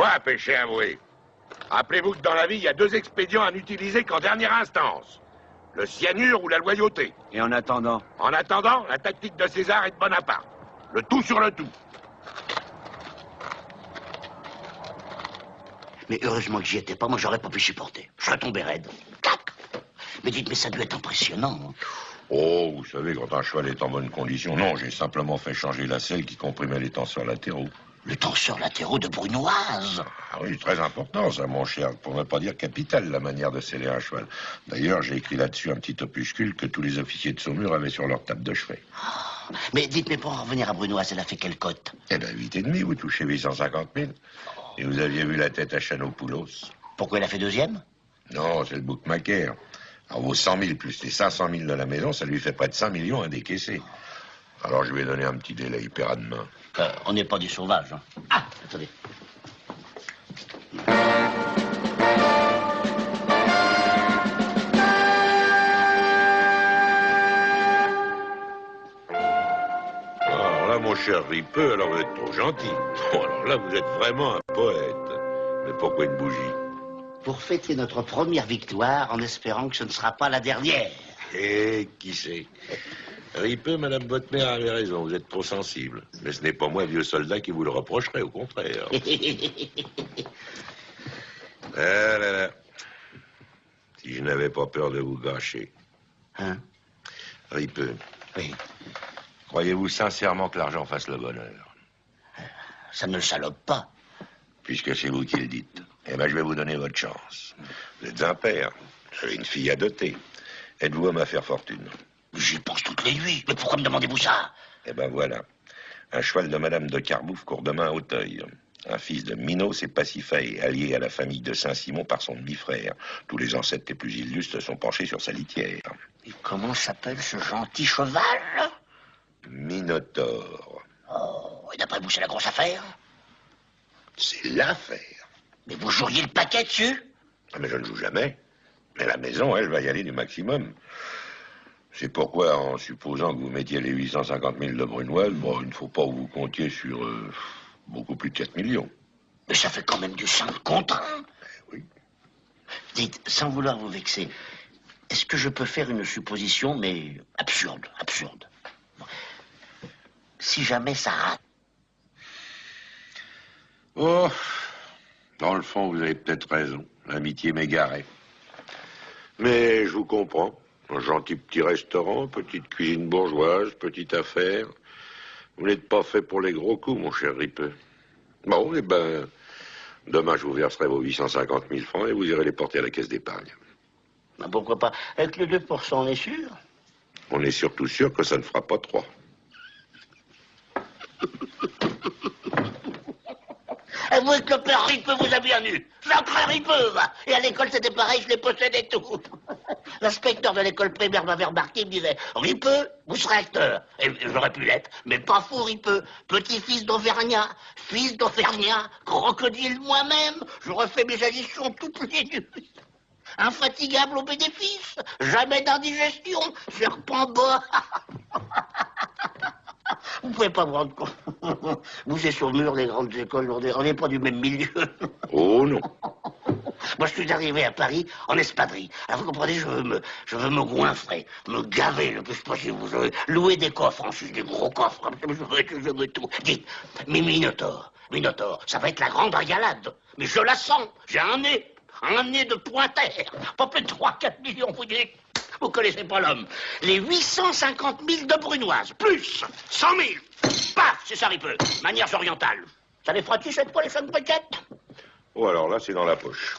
Quoi, péché avoué? Rappelez-vous que dans la vie, il y a deux expédients à n'utiliser qu'en dernière instance. Le cyanure ou la loyauté. Et en attendant? En attendant, la tactique de César et de Bonaparte. Le tout sur le tout. Mais heureusement que j'y étais pas, moi j'aurais pas pu supporter. Je serais tombé raide. Tac. Mais dites, mais ça doit être impressionnant. Hein. Oh, vous savez, quand un cheval est en bonne condition, non, j'ai simplement fait changer la selle qui comprimait les tenseurs latéraux. Le tenseur latéraux de Brunoise. Ah oui, très important ça, mon cher, pour ne pas dire capital, la manière de sceller un cheval. D'ailleurs, j'ai écrit là-dessus un petit opuscule que tous les officiers de Saumur avaient sur leur table de chevet. Oh, mais dites, mais pour en revenir à Brunoise, elle a fait quelle cote? Eh bien, 8,5, vous touchez 850 000. Et vous aviez vu la tête à Chanopoulos. Pourquoi elle a fait deuxième? Non, c'est le bookmaker. Alors, vos 100 000 plus les 500 000 de la maison, ça lui fait près de 5 millions à décaisser. Alors, je lui ai donné un petit délai, il paiera demain. On n'est pas des sauvages, hein. Ah, attendez. Alors là, mon cher Ripeux, alors vous êtes trop gentil. Oh, alors là, vous êtes vraiment un poète. Mais pourquoi une bougie? Pour fêter notre première victoire, en espérant que ce ne sera pas la dernière. Eh, qui sait? Ripeux, madame votre mère avait raison, vous êtes trop sensible. Mais ce n'est pas moi, vieux soldat, qui vous le reprocherai, au contraire. Ah là là. Si je n'avais pas peur de vous gâcher. Hein? Ripeux, Oui. croyez-vous sincèrement que l'argent fasse le bonheur? Ça ne le salope pas. Puisque c'est vous qui le dites. Eh bien, je vais vous donner votre chance. Vous êtes un père. Vous avez une fille à doter. Êtes-vous homme à faire fortune? J'y pense toutes les nuits. Mais pourquoi me demandez-vous ça? Eh ben voilà. Un cheval de madame de Carbouf court demain à Auteuil. Un fils de Minos et Pasiphae, allié à la famille de Saint-Simon par son demi-frère. Tous les ancêtres les plus illustres sont penchés sur sa litière. Et comment s'appelle ce gentil cheval? Minotaure. Oh, et d'après vous, c'est la grosse affaire? C'est l'affaire. Mais vous joueriez le paquet dessus? Ah, mais je ne joue jamais. Mais la maison, elle, va y aller du maximum. C'est pourquoi, en supposant que vous mettiez les 850 000 de Brunoise, bon, il ne faut pas que vous comptiez sur beaucoup plus de 4 millions. Mais ça fait quand même du 5 contre 1. Oui. Dites, sans vouloir vous vexer, est-ce que je peux faire une supposition, mais absurde, absurde? Si jamais ça rate. Oh, dans le fond, vous avez peut-être raison. L'amitié m'égarait. Mais je vous comprends. Un gentil petit restaurant, petite cuisine bourgeoise, petite affaire. Vous n'êtes pas fait pour les gros coups, mon cher Ripeux. Bon, eh ben, demain, je vous verserai vos 850 000 francs et vous irez les porter à la caisse d'épargne. Ben pourquoi pas? Avec le 2%, on est sûr? On est surtout sûr que ça ne fera pas 3. Avouez que le père Ripeux vous a bien eu. Sacré Ripeux, va. Et à l'école, c'était pareil, je les possédais tout. L'inspecteur de l'école primaire m'avait remarqué, il me disait, Ripeux, vous serez acteur. Et j'aurais pu l'être, mais pas fou, Ripeux. Petit-fils d'Auvergnat, fils d'Auvergnat, crocodile moi-même. J'aurais fait mes additions toutes les nuits. Infatigable au bénéfice, jamais d'indigestion, serpent bas. Vous pouvez pas vous rendre compte. Vous êtes sur le mur des grandes écoles, on n'est pas du même milieu. Oh non. Moi, je suis arrivé à Paris en espadrille. Alors, vous comprenez, je veux me goinfrer, me gaver le plus possible. Vous savez, louer des coffres, ensuite des gros coffres. Je veux tout. Dites, mais Minotaure, ça va être la grande régalade. Mais je la sens, j'ai un nez de pointer. Pas plus de 3-4 millions, vous dites. Vous connaissez pas l'homme. Les 850 000 de Brunoise, plus 100 000. Paf, c'est ça, Ripeux. Manières orientales. Ça les fera-tu cette fois, les femmes briquettes? Oh, alors là, c'est dans la poche.